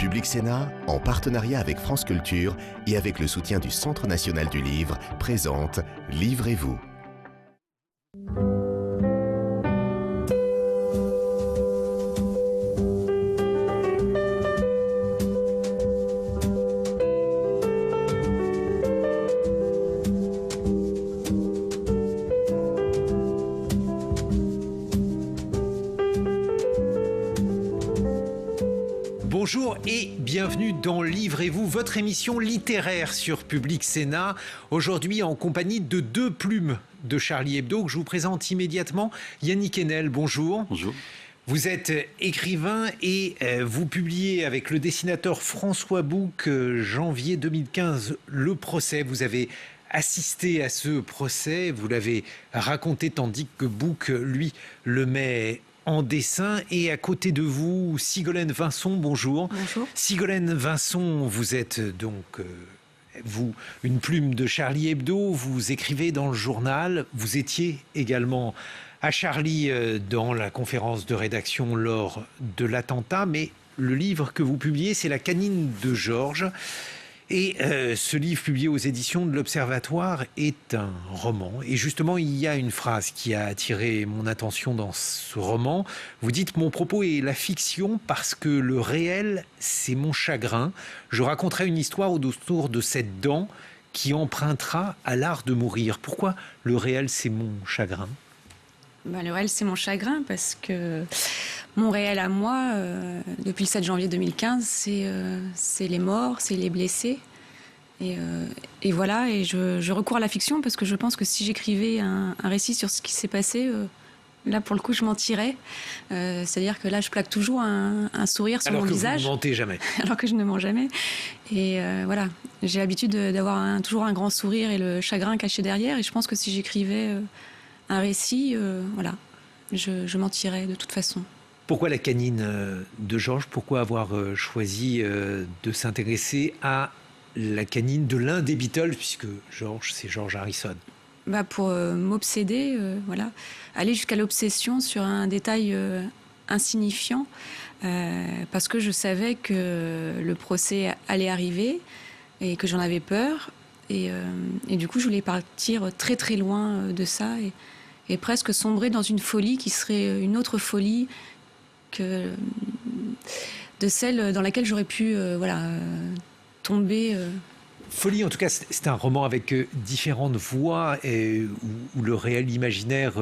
Public Sénat, en partenariat avec France Culture et avec le soutien du Centre national du livre, présente Livrez-vous. Bonjour et bienvenue dans Livrez-vous, votre émission littéraire sur Public Sénat. Aujourd'hui en compagnie de deux plumes de Charlie Hebdo que je vous présente immédiatement. Yannick Enel, bonjour. Bonjour. Vous êtes écrivain et vous publiez avec le dessinateur François Bouc, janvier 2015, Le procès. Vous avez assisté à ce procès, vous l'avez raconté tandis que Bouc, lui, le met en dessin. Et à côté de vous, Sigolène Vincent, bonjour. Bonjour. Sigolène Vincent, vous êtes donc vous, une plume de Charlie Hebdo, vous écrivez dans le journal, vous étiez également à Charlie dans la conférence de rédaction lors de l'attentat, mais le livre que vous publiez, c'est La canine de Georges. Et ce livre publié aux éditions de l'Observatoire est un roman. Et justement, il y a une phrase qui a attiré mon attention dans ce roman. Vous dites « Mon propos est la fiction parce que le réel, c'est mon chagrin. Je raconterai une histoire autour de cette dent qui empruntera à l'art de mourir. » Pourquoi le réel, c'est mon chagrin ? Le réel, c'est mon chagrin parce que mon réel à moi, depuis le 7 janvier 2015, c'est les morts, c'est les blessés. Et voilà, et je recours à la fiction parce que je pense que si j'écrivais un récit sur ce qui s'est passé, là, pour le coup, je mentirais. C'est-à-dire que là, je plaque toujours un sourire sur mon visage. Alors que vous ne mentez jamais. Alors que je ne mens jamais. Et voilà, j'ai l'habitude d'avoir toujours un grand sourire et le chagrin caché derrière. Et je pense que si j'écrivais un récit, voilà, je mentirais de toute façon. Pourquoi la canine de Georges ? Pourquoi avoir choisi de s'intéresser à la canine de l'un des Beatles, puisque Georges, c'est George Harrison ? Pour m'obséder, voilà, aller jusqu'à l'obsession sur un détail insignifiant, parce que je savais que le procès allait arriver et que j'en avais peur. Et du coup, je voulais partir très très loin de ça et presque sombrer dans une folie qui serait une autre folie que de celle dans laquelle j'aurais pu tomber. Folie, en tout cas, c'est un roman avec différentes voix où le réel imaginaire,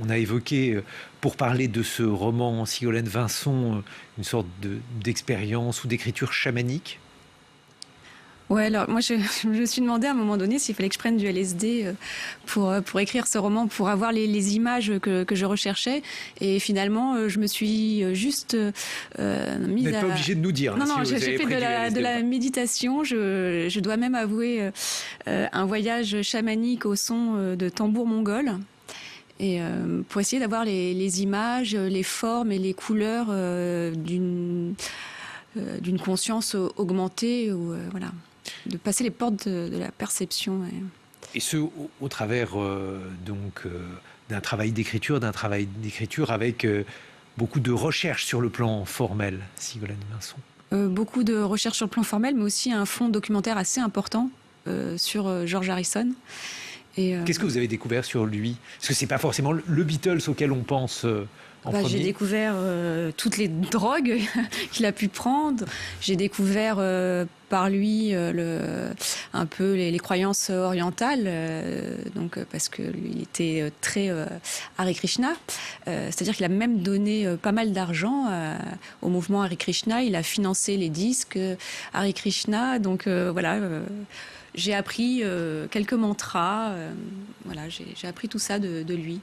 on a évoqué, pour parler de ce roman, Sigolène Vincent, une sorte d'expérience ou d'écriture chamanique. Ouais, alors moi je me suis demandé à un moment donné s'il fallait que je prenne du LSD pour écrire ce roman, pour avoir les images que je recherchais. Et finalement, je me suis juste mise Vous n'êtes pas obligé de nous dire. Non, si j'ai fait de la méditation. Je dois même avouer un voyage chamanique au son de tambours mongols. Et pour essayer d'avoir les images, les formes et les couleurs d'une conscience augmentée, ou voilà, de passer les portes de la perception. Et ce, au travers d'un travail d'écriture avec beaucoup de recherches sur le plan formel, Sigolène Vincent. Beaucoup de recherches sur le plan formel, mais aussi un fond documentaire assez important sur George Harrison. Qu'est-ce que vous avez découvert sur lui ? Parce que c'est pas forcément le Beatles auquel on pense en premier. J'ai découvert toutes les drogues qu'il a pu prendre. J'ai découvert par lui un peu les croyances orientales, parce que lui, il était très Hare Krishna. C'est-à-dire qu'il a même donné pas mal d'argent au mouvement Hare Krishna. Il a financé les disques Hare Krishna. Donc voilà. J'ai appris quelques mantras, j'ai appris tout ça de lui.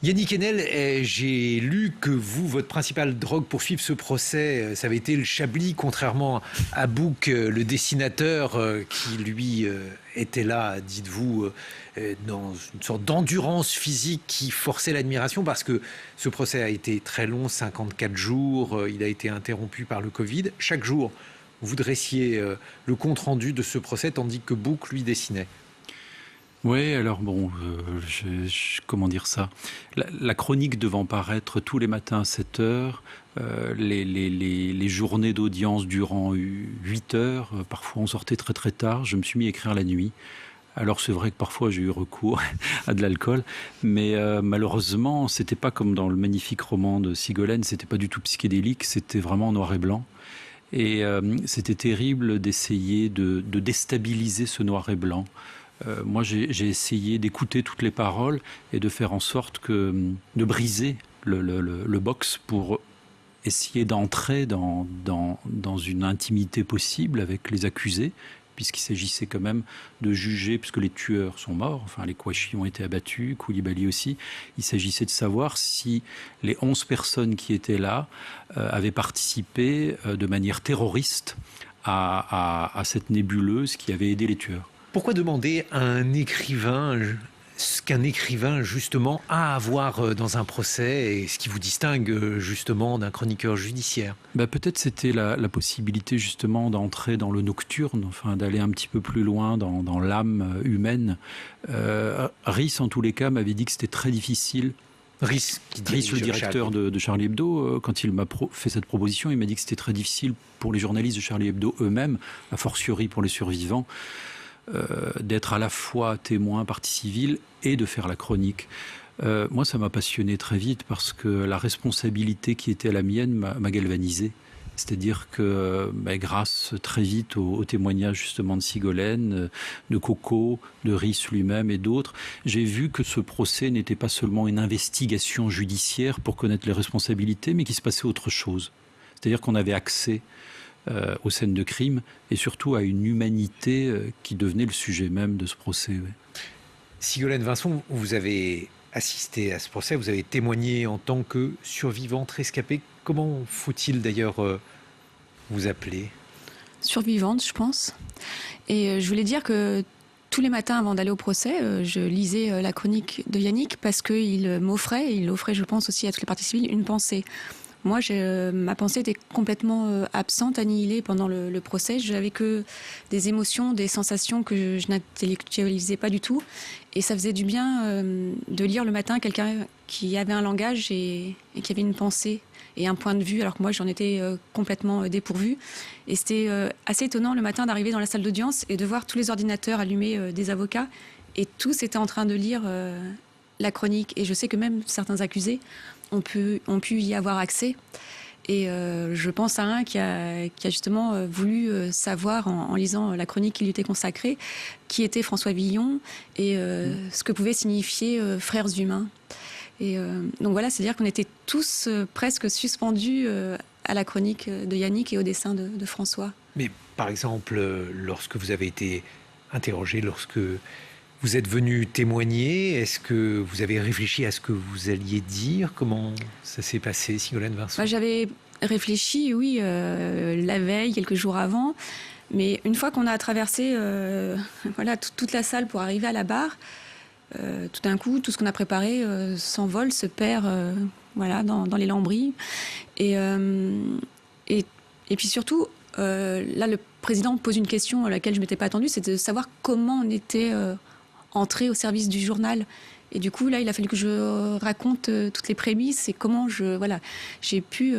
Yannick Enel, j'ai lu que vous, votre principale drogue pour suivre ce procès, ça avait été le Chablis, contrairement à Bouc, le dessinateur, qui lui était là, dites-vous, dans une sorte d'endurance physique qui forçait l'admiration, parce que ce procès a été très long, 54 jours, il a été interrompu par le Covid. Chaque jour, vous dressiez le compte-rendu de ce procès, tandis que Bouc, lui, dessinait. Oui, alors bon, comment dire ça? La chronique devant paraître tous les matins à 7 heures, les journées d'audience durant 8 heures, parfois on sortait très très tard, je me suis mis à écrire la nuit. Alors c'est vrai que parfois j'ai eu recours à de l'alcool, mais malheureusement c'était pas comme dans le magnifique roman de Sigolène, c'était pas du tout psychédélique, c'était vraiment en noir et blanc. Et c'était terrible d'essayer de déstabiliser ce noir et blanc. Moi, j'ai essayé d'écouter toutes les paroles et de faire en sorte de briser le box pour essayer d'entrer dans une intimité possible avec les accusés, puisqu'il s'agissait quand même de juger, puisque les tueurs sont morts, enfin les Kouachi ont été abattus, Koulibaly aussi, il s'agissait de savoir si les 11 personnes qui étaient là avaient participé de manière terroriste à cette nébuleuse qui avait aidé les tueurs. Pourquoi demander à un écrivain ce qu'un écrivain justement a à voir dans un procès et ce qui vous distingue justement d'un chroniqueur judiciaire? Peut-être c'était la possibilité justement d'entrer dans le nocturne, enfin d'aller un petit peu plus loin dans l'âme humaine. Rhys en tous les cas m'avait dit que c'était très difficile. Rhys, le directeur de Charlie Hebdo, quand il m'a fait cette proposition, il m'a dit que c'était très difficile pour les journalistes de Charlie Hebdo eux-mêmes, a fortiori pour les survivants, d'être à la fois témoin, partie civile et de faire la chronique. Moi, ça m'a passionné très vite parce que la responsabilité qui était la mienne m'a galvanisé. C'est-à-dire que grâce très vite au témoignage justement de Sigolène, de Coco, de Rhys lui-même et d'autres, j'ai vu que ce procès n'était pas seulement une investigation judiciaire pour connaître les responsabilités, mais qu'il se passait autre chose. C'est-à-dire qu'on avait accès aux scènes de crime et surtout à une humanité qui devenait le sujet même de ce procès. Ouais. Sigolène Vincent, vous avez assisté à ce procès, vous avez témoigné en tant que survivante rescapée. Comment faut-il d'ailleurs vous appeler? Survivante, je pense. Et je voulais dire que tous les matins avant d'aller au procès, je lisais la chronique de Yannick parce qu'il offrait, je pense aussi à toutes les parties civiles, une pensée. Moi, ma pensée était complètement absente, annihilée pendant le procès. Je n'avais que des émotions, des sensations que je n'intellectualisais pas du tout. Et ça faisait du bien de lire le matin quelqu'un qui avait un langage et qui avait une pensée et un point de vue, alors que moi, j'en étais complètement dépourvue. Et c'était assez étonnant le matin d'arriver dans la salle d'audience et de voir tous les ordinateurs allumés des avocats. Et tous étaient en train de lire la chronique. Et je sais que même certains accusés ont pu y avoir accès. Et je pense à un qui a justement voulu savoir, en lisant la chronique qui lui était consacrée, qui était François Villon et ce que pouvaient signifier frères humains. Et donc voilà, c'est-à-dire qu'on était tous presque suspendus à la chronique de Yannick et au dessin de François. Mais par exemple, lorsque vous avez été interrogé, lorsque vous êtes venu témoigner, est-ce que vous avez réfléchi à ce que vous alliez dire? Comment ça s'est passé, Sigolène Vincent? J'avais réfléchi, oui, la veille, quelques jours avant. Mais une fois qu'on a traversé toute la salle pour arriver à la barre, tout d'un coup, tout ce qu'on a préparé s'envole, se perd dans les lambris. Et puis surtout, là, le président pose une question à laquelle je ne m'étais pas attendue, c'est de savoir comment on était entré au service du journal. Et du coup, là, il a fallu que je raconte toutes les prémices et comment j'ai pu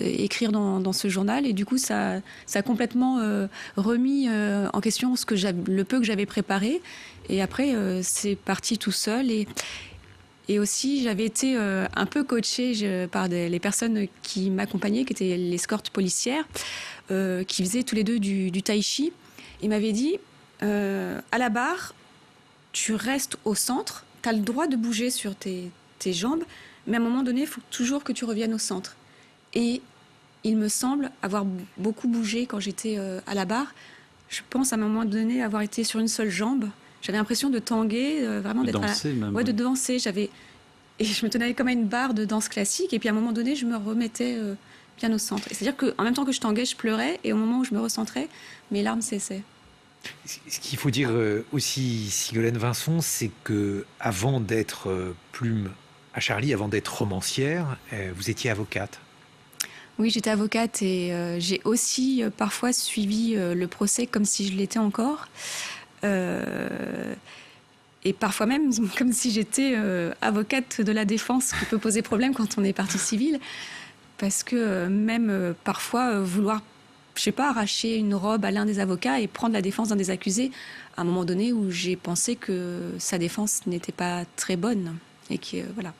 écrire dans ce journal. Et du coup, ça a complètement remis en question le peu que j'avais préparé. Et après, c'est parti tout seul. Et aussi, j'avais été un peu coachée par les personnes qui m'accompagnaient, qui étaient l'escorte policière, qui faisaient tous les deux du tai chi. Ils m'avaient dit, à la barre, tu restes au centre, tu as le droit de bouger sur tes jambes, mais à un moment donné, il faut toujours que tu reviennes au centre. Et il me semble avoir beaucoup bougé quand j'étais à la barre. Je pense à un moment donné avoir été sur une seule jambe. J'avais l'impression de tanguer, vraiment d'être de danser. Et je me tenais comme à une barre de danse classique. Et puis à un moment donné, je me remettais bien au centre. C'est-à-dire qu'en même temps que je tanguais, je pleurais. Et au moment où je me recentrais, mes larmes cessaient. Ce qu'il faut dire aussi, Sigolène Vincent, c'est que avant d'être plume à Charlie, avant d'être romancière, vous étiez avocate. Oui, j'étais avocate et j'ai aussi parfois suivi le procès comme si je l'étais encore. et parfois même comme si j'étais avocate de la défense, qui peut poser problème quand on est partie civile, parce que même parfois vouloir, je sais pas, arracher une robe à l'un des avocats et prendre la défense d'un des accusés, à un moment donné où j'ai pensé que sa défense n'était pas très bonne, et que voilà.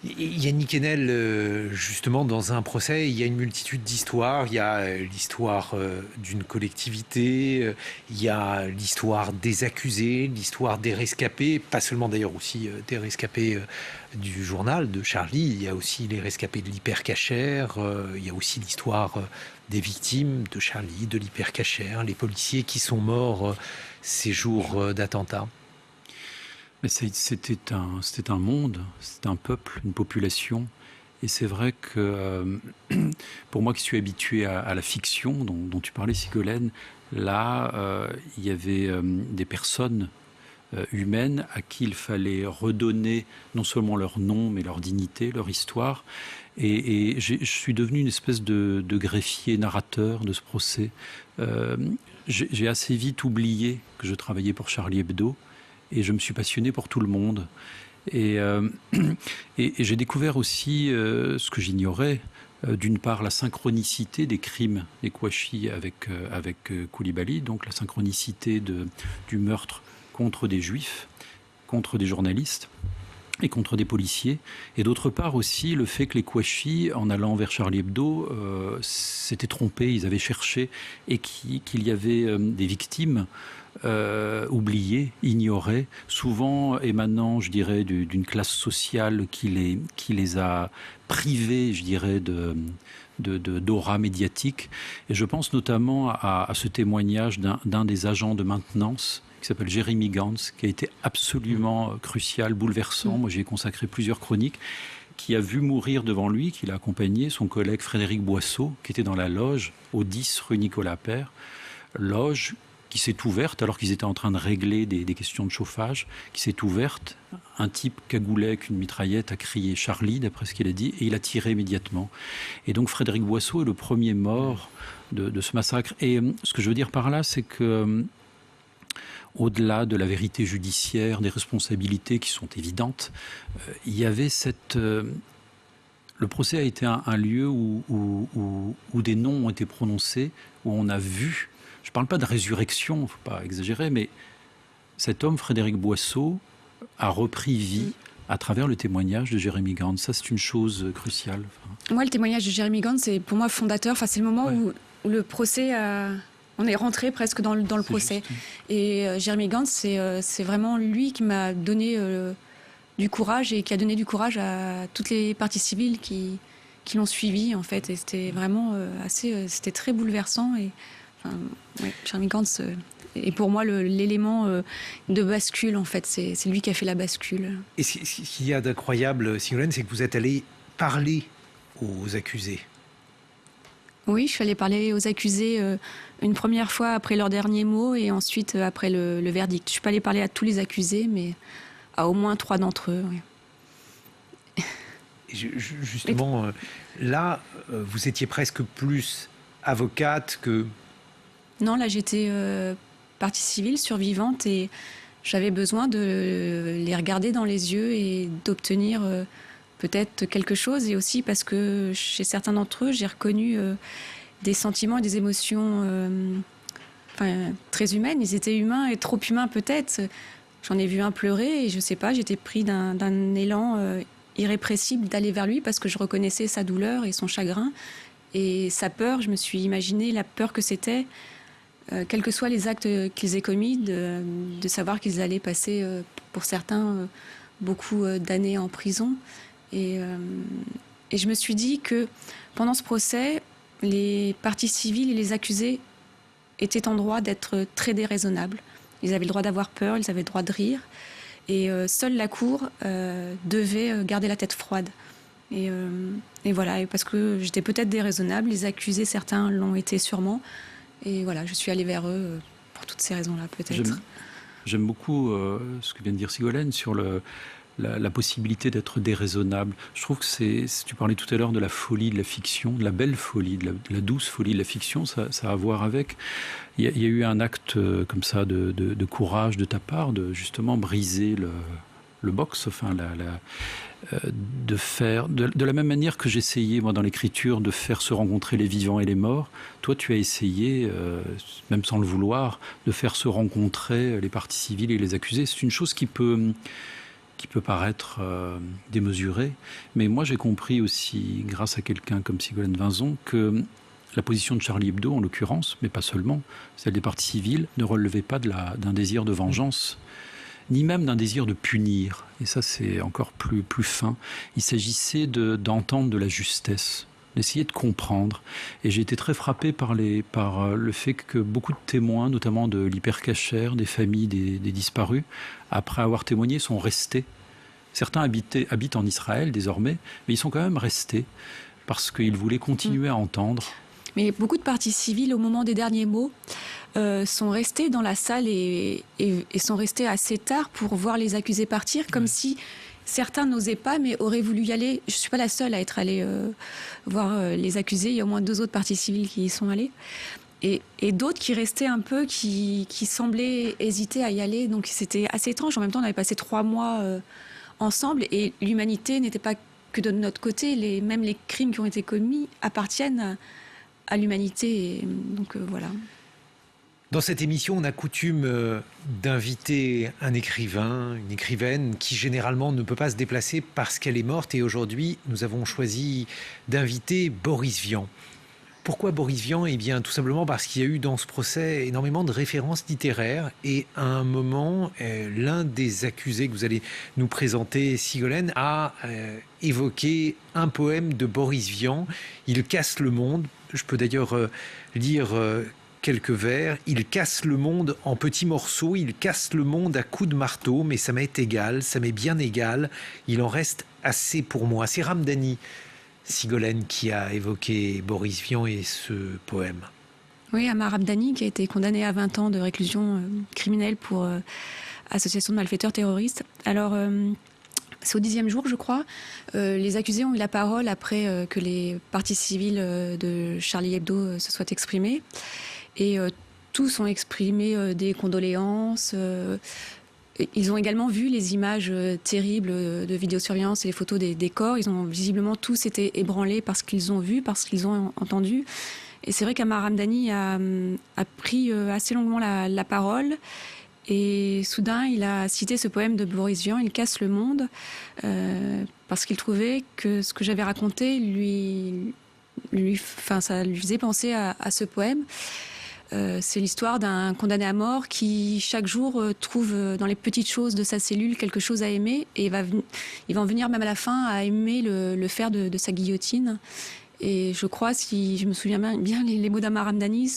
Yannick Haenel, justement, dans un procès, il y a une multitude d'histoires. Il y a l'histoire d'une collectivité, il y a l'histoire des accusés, l'histoire des rescapés, pas seulement d'ailleurs aussi des rescapés du journal de Charlie, il y a aussi les rescapés de l'hypercachère, il y a aussi l'histoire des victimes de Charlie, de l'hypercachère, les policiers qui sont morts ces jours d'attentat. Mais c'était un monde, c'était un peuple, une population. Et c'est vrai que pour moi qui suis habitué à la fiction dont tu parlais, Sigolène, là, il y avait des personnes humaines à qui il fallait redonner non seulement leur nom, mais leur dignité, leur histoire. Et je suis devenu une espèce de greffier, narrateur de ce procès. J'ai assez vite oublié que je travaillais pour Charlie Hebdo. Et je me suis passionné pour tout le monde. Et j'ai découvert aussi ce que j'ignorais. D'une part, la synchronicité des crimes des Kouachi avec Koulibaly, donc la synchronicité du meurtre contre des juifs, contre des journalistes et contre des policiers. Et d'autre part aussi le fait que les Kouachi, en allant vers Charlie Hebdo, s'étaient trompés, ils avaient cherché, et qu'il y avait des victimes oubliées, ignorées, souvent émanant, je dirais, d'une classe sociale qui les a privés, je dirais, d'aura médiatique. Et je pense notamment à ce témoignage d'un des agents de maintenance qui s'appelle Jérémy Gantz, qui a été absolument crucial, bouleversant. Moi, j'ai consacré plusieurs chroniques, qui a vu mourir devant lui, qui l'a accompagné, son collègue Frédéric Boisseau, qui était dans la loge au 10 rue Nicolas Appert, loge qui s'est ouverte alors qu'ils étaient en train de régler des questions de chauffage, qui s'est ouverte. Un type cagoulé avec une mitraillette a crié Charlie, d'après ce qu'il a dit, et il a tiré immédiatement. Et donc Frédéric Boisseau est le premier mort de ce massacre. Et ce que je veux dire par là, c'est que au-delà de la vérité judiciaire, des responsabilités qui sont évidentes, il y avait le procès a été un lieu où des noms ont été prononcés, où on a vu. Je ne parle pas de résurrection, il ne faut pas exagérer, mais cet homme, Frédéric Boisseau, a repris vie à travers le témoignage de Jérémy Gantz. Ça, c'est une chose cruciale. Moi, le témoignage de Jérémy Gantz, c'est pour moi fondateur. Enfin, c'est le moment où le procès on est rentré presque dans le procès. Juste. Et Jérémy Gantz, c'est vraiment lui qui m'a donné du courage, et qui a donné du courage à toutes les parties civiles qui l'ont suivi, en fait. Et c'était vraiment c'était très bouleversant. Et Jérémy Gantz est pour moi l'élément de bascule, en fait. C'est lui qui a fait la bascule. Et ce qu'il y a d'incroyable, Sigolène, c'est que vous êtes allé parler aux accusés. Oui, je suis allée parler aux accusés une première fois après leur dernier mot, et ensuite après le verdict. Je ne suis pas allée parler à tous les accusés, mais à au moins 3 d'entre eux. Oui. Justement, là, vous étiez presque plus avocate que... Non, là, j'étais partie civile, survivante, et j'avais besoin de les regarder dans les yeux et d'obtenir peut-être quelque chose. Et aussi parce que chez certains d'entre eux, j'ai reconnu des sentiments et des émotions très humaines. Ils étaient humains et trop humains peut-être. J'en ai vu un pleurer, et je sais pas, j'étais pris d'un élan irrépressible d'aller vers lui, parce que je reconnaissais sa douleur et son chagrin et sa peur. Je me suis imaginé la peur que c'était, quels que soient les actes qu'ils aient commis, de savoir qu'ils allaient passer, pour certains, beaucoup d'années en prison. Et je me suis dit que pendant ce procès, les parties civiles et les accusés étaient en droit d'être très déraisonnables. Ils avaient le droit d'avoir peur, ils avaient le droit de rire. Et seule la cour devait garder la tête froide. Et voilà, et parce que j'étais peut-être déraisonnable, les accusés, certains l'ont été sûrement. Et voilà, je suis allée vers eux pour toutes ces raisons-là, peut-être. J'aime beaucoup ce que vient de dire Sigolène sur la possibilité d'être déraisonnable. Je trouve que tu parlais tout à l'heure de la folie de la fiction, de la belle folie, de la douce folie de la fiction, ça a à voir avec. Il y a eu un acte comme ça de courage de ta part, de justement briser le box, enfin de faire de la même manière que j'essayais moi dans l'écriture de faire se rencontrer les vivants et les morts. Toi, tu as essayé, même sans le vouloir, de faire se rencontrer les parties civiles et les accusés. C'est une chose qui peut paraître démesurée, mais moi j'ai compris aussi, grâce à quelqu'un comme Sigolène Vinzon, que la position de Charlie Hebdo, en l'occurrence, mais pas seulement, celle des parties civiles, ne relevait pas d'un désir de vengeance, ni même d'un désir de punir. Et ça, c'est encore plus fin. Il s'agissait d'entendre de la justesse, d'essayer de comprendre. Et j'ai été très frappé par le fait que beaucoup de témoins, notamment de l'hypercachère, des familles des disparus, après avoir témoigné, sont restés. Certains habitent en Israël désormais, mais ils sont quand même restés parce qu'ils voulaient continuer à entendre. Mais beaucoup de parties civiles, au moment des derniers mots, sont restés dans la salle et sont restés assez tard pour voir les accusés partir, comme si certains n'osaient pas, mais auraient voulu y aller. Je ne suis pas la seule à être allée voir les accusés. Il y a au moins 2 autres parties civiles qui y sont allées. Et d'autres qui restaient un peu, qui semblaient hésiter à y aller. Donc c'était assez étrange. En même temps, on avait passé 3 mois ensemble et l'humanité n'était pas que de notre côté. Même les crimes qui ont été commis appartiennent à l'humanité. Et donc voilà. Dans cette émission, on a coutume d'inviter un écrivain, une écrivaine qui généralement ne peut pas se déplacer parce qu'elle est morte. Et aujourd'hui, nous avons choisi d'inviter Boris Vian. Pourquoi Boris Vian ? Eh bien, tout simplement parce qu'il y a eu dans ce procès énormément de références littéraires. Et à un moment, l'un des accusés que vous allez nous présenter, Sigolène, a évoqué un poème de Boris Vian. Il casse le monde. Je peux d'ailleurs lire quelques vers. Il casse le monde en petits morceaux, il casse le monde à coups de marteau, mais ça m'est égal, ça m'est bien égal. Il en reste assez pour moi. C'est Ramdani, Sigolène, qui a évoqué Boris Vian et ce poème. Oui, Amar Ramdani, qui a été condamné à 20 ans de réclusion criminelle pour association de malfaiteurs terroristes. Alors, c'est au 10e jour, je crois. Les accusés ont eu la parole après que les parties civiles de Charlie Hebdo se soient exprimées. Et tous ont exprimé des condoléances. Ils ont également vu les images terribles de vidéosurveillance et les photos des corps. Ils ont visiblement tous été ébranlés par ce qu'ils ont vu, par ce qu'ils ont entendu. Et c'est vrai qu'Amar Ramdani a pris assez longuement la parole. Et soudain, il a cité ce poème de Boris Vian, Il casse le monde, parce qu'il trouvait que ce que j'avais raconté ça lui faisait penser à ce poème. C'est l'histoire d'un condamné à mort qui, chaque jour, trouve dans les petites choses de sa cellule quelque chose à aimer. Et il va en venir même à la fin à aimer le fer de sa guillotine. Et je crois, si je me souviens bien les mots d'Amar Ramdani,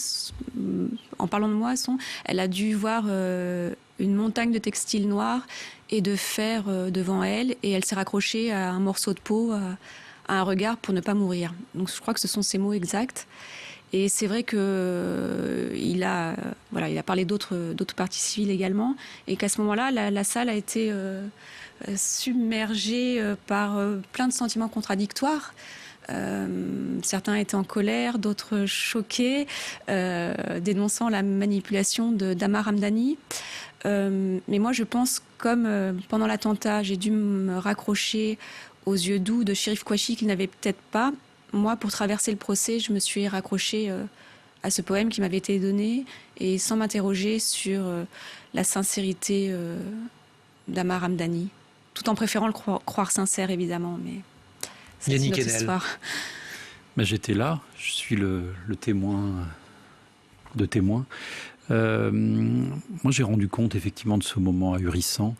en parlant de moi, elle a dû voir une montagne de textiles noirs et de fer devant elle. Et elle s'est raccrochée à un morceau de peau, à un regard pour ne pas mourir. Donc je crois que ce sont ces mots exacts. Et c'est vrai qu'il a parlé d'autres parties civiles également, et qu'à ce moment-là, la salle a été submergée par plein de sentiments contradictoires. Certains étaient en colère, d'autres choqués, dénonçant la manipulation d'Amar Ramdani. Mais moi, je pense, comme pendant l'attentat, j'ai dû me raccrocher aux yeux doux de Chérif Kouachi, qu'il n'avait peut-être pas. Moi, pour traverser le procès, je me suis raccrochée à ce poème qui m'avait été donné, et sans m'interroger sur la sincérité d'Amar Ramdani, tout en préférant le croire sincère, évidemment. Mais c'est Yannick notre Enel. histoire. J'étais là, je suis le témoin de témoins. Moi, j'ai rendu compte effectivement de ce moment ahurissant.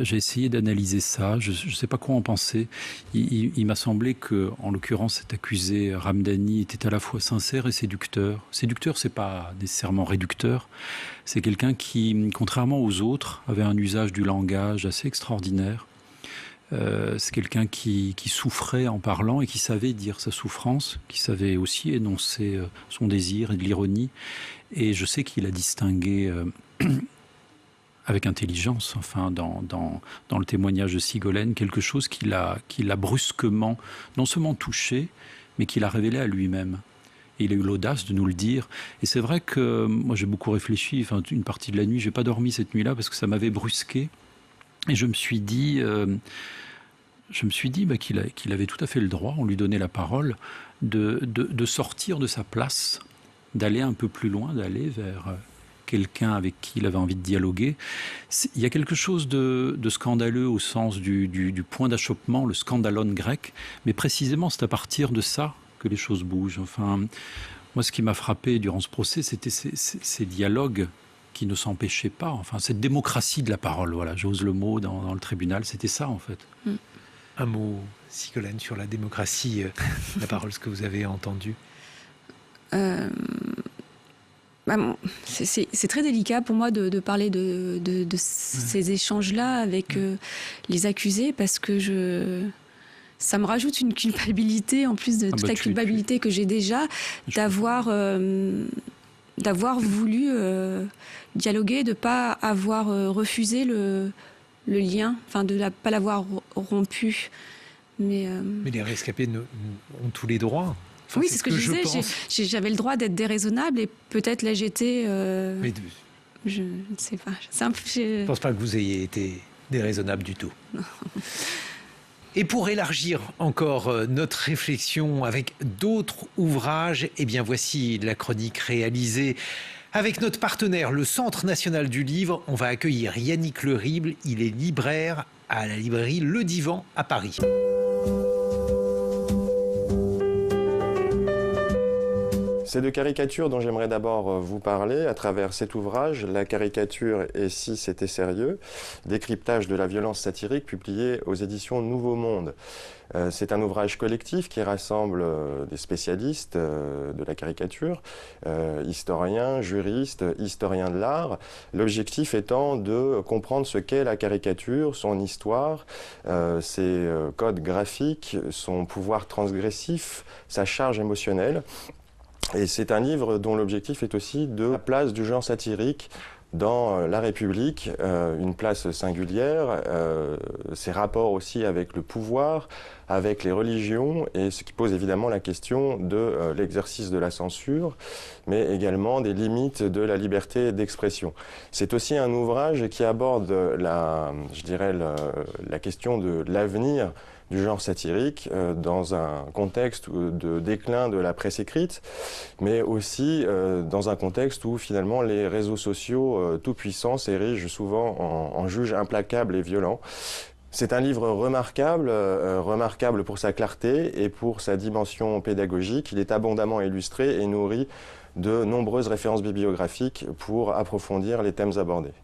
J'ai essayé d'analyser ça, je ne sais pas quoi en penser. Il m'a semblé que, en l'occurrence, cet accusé Ramdani était à la fois sincère et séducteur. Séducteur, c'est pas nécessairement réducteur. C'est quelqu'un qui, contrairement aux autres, avait un usage du langage assez extraordinaire. C'est quelqu'un qui souffrait en parlant et qui savait dire sa souffrance, qui savait aussi énoncer son désir et de l'ironie. Et je sais qu'il a distingué avec intelligence, enfin, dans le témoignage de Sigolène, quelque chose qui l'a brusquement, non seulement touché, mais qui l'a révélé à lui-même. Et il a eu l'audace de nous le dire. Et c'est vrai que moi, j'ai beaucoup réfléchi, enfin, une partie de la nuit, je n'ai pas dormi cette nuit-là parce que ça m'avait brusqué. Et je me suis dit qu'il avait tout à fait le droit, on lui donnait la parole, de sortir de sa place, d'aller un peu plus loin, d'aller vers quelqu'un avec qui il avait envie de dialoguer. Il y a quelque chose de scandaleux au sens du point d'achoppement, le scandalon grec, mais précisément c'est à partir de ça que les choses bougent. Enfin, moi, ce qui m'a frappé durant ce procès, c'était ces dialogues qui ne s'empêchaient pas. Enfin, cette démocratie de la parole, voilà, j'ose le mot dans le tribunal, c'était ça en fait. Un mot, Sigolène, sur la démocratie de la parole, ce que vous avez entendu. C'est très délicat pour moi de parler de ces échanges-là avec les accusés parce que ça me rajoute une culpabilité en plus de toute la culpabilité que j'ai déjà d'avoir voulu dialoguer, de ne pas avoir refusé le lien, enfin de ne pas l'avoir rompu. Mais les rescapés ont tous les droits. Enfin, oui, c'est ce que je disais. J'avais le droit d'être déraisonnable et peut-être là j'étais. Je ne sais pas. Je ne pense pas que vous ayez été déraisonnable du tout. Non. Et pour élargir encore notre réflexion avec d'autres ouvrages, eh bien voici la chronique réalisée avec notre partenaire, le Centre national du livre. On va accueillir Yannick Lerible. Il est libraire à la librairie Le Divan à Paris. C'est de caricature dont j'aimerais d'abord vous parler à travers cet ouvrage, La caricature et si c'était sérieux, décryptage de la violence satirique, publié aux éditions Nouveau Monde. C'est un ouvrage collectif qui rassemble des spécialistes de la caricature, historiens, juristes, historiens de l'art. L'objectif étant de comprendre ce qu'est la caricature, son histoire, ses codes graphiques, son pouvoir transgressif, sa charge émotionnelle. Et c'est un livre dont l'objectif est aussi de la place du genre satirique dans la République, une place singulière, ses rapports aussi avec le pouvoir, avec les religions, et ce qui pose évidemment la question de l'exercice de la censure, mais également des limites de la liberté d'expression. C'est aussi un ouvrage qui aborde la question de l'avenir du genre satirique dans un contexte de déclin de la presse écrite, mais aussi dans un contexte où finalement les réseaux sociaux tout-puissants s'érigent souvent en juges implacables et violents. C'est un livre remarquable, remarquable pour sa clarté et pour sa dimension pédagogique. Il est abondamment illustré et nourri de nombreuses références bibliographiques pour approfondir les thèmes abordés.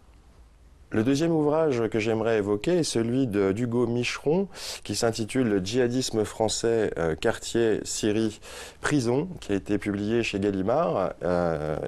Le deuxième ouvrage que j'aimerais évoquer est celui d'Hugo Micheron, qui s'intitule « Le djihadisme français, quartier, Syrie, prison », qui a été publié chez Gallimard,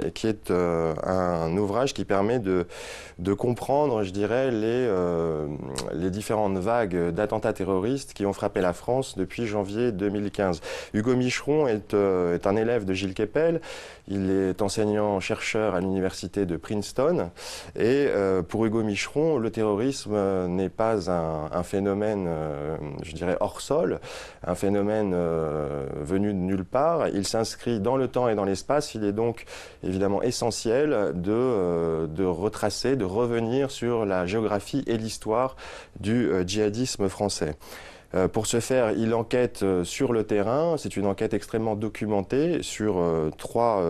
et qui est un ouvrage qui permet de comprendre, je dirais, les différentes vagues d'attentats terroristes qui ont frappé la France depuis janvier 2015. Hugo Micheron est un élève de Gilles Kepel. Il est enseignant-chercheur à l'université de Princeton, et pour Hugo Micheron, le terrorisme n'est pas un phénomène, je dirais, hors sol, un phénomène venu de nulle part. Il s'inscrit dans le temps et dans l'espace. Il est donc évidemment essentiel de retracer, de revenir sur la géographie et l'histoire du djihadisme français. Pour ce faire, il enquête sur le terrain. C'est une enquête extrêmement documentée sur trois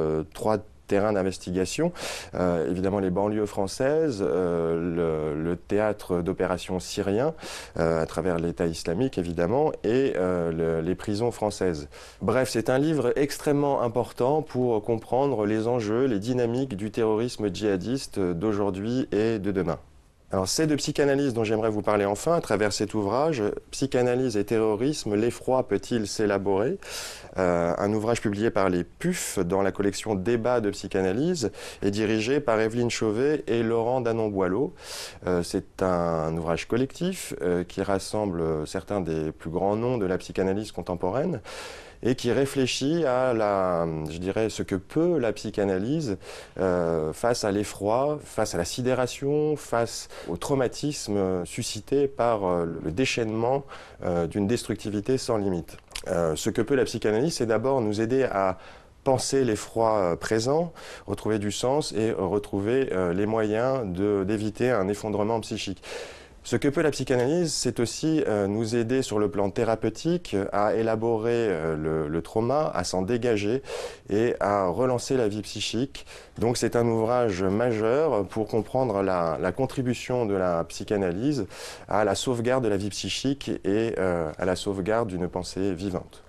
terrains d'investigation. Évidemment, les banlieues françaises, le théâtre d'opérations syrien, à travers l'État islamique, évidemment, et les prisons françaises. Bref, c'est un livre extrêmement important pour comprendre les enjeux, les dynamiques du terrorisme djihadiste d'aujourd'hui et de demain. Alors, c'est de psychanalyse dont j'aimerais vous parler enfin à travers cet ouvrage, Psychanalyse et terrorisme, l'effroi peut-il s'élaborer ? Un ouvrage publié par les PUF dans la collection Débats de psychanalyse et dirigé par Evelyne Chauvet et Laurent Danon-Boileau. C'est un ouvrage collectif qui rassemble certains des plus grands noms de la psychanalyse contemporaine. et qui réfléchit à ce que peut la psychanalyse face à l'effroi, face à la sidération, face au traumatisme suscité par le déchaînement d'une destructivité sans limite. Ce que peut la psychanalyse, c'est d'abord nous aider à penser l'effroi présent, retrouver du sens et retrouver les moyens d'éviter un effondrement psychique. Ce que peut la psychanalyse, c'est aussi nous aider sur le plan thérapeutique à élaborer le trauma, à s'en dégager et à relancer la vie psychique. Donc c'est un ouvrage majeur pour comprendre la contribution de la psychanalyse à la sauvegarde de la vie psychique et à la sauvegarde d'une pensée vivante.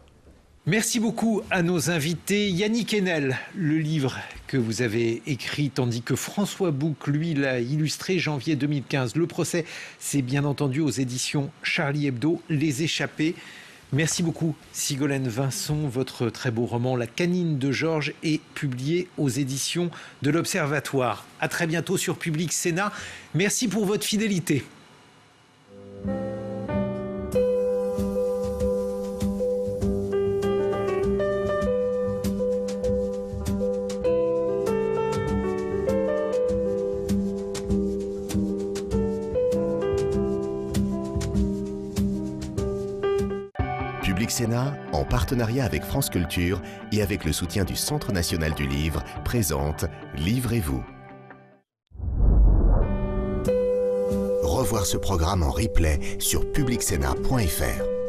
Merci beaucoup à nos invités. Yannick Haenel, le livre que vous avez écrit, tandis que François Bouck, lui, l'a illustré janvier 2015. Le procès, c'est bien entendu aux éditions Charlie Hebdo, Les Échappés. Merci beaucoup, Sigolène Vincent. Votre très beau roman, La canine de Georges, est publié aux éditions de l'Observatoire. À très bientôt sur Public Sénat. Merci pour votre fidélité. Public Sénat, en partenariat avec France Culture et avec le soutien du Centre national du livre, présente Livrez-vous. Revoir ce programme en replay sur publicsénat.fr.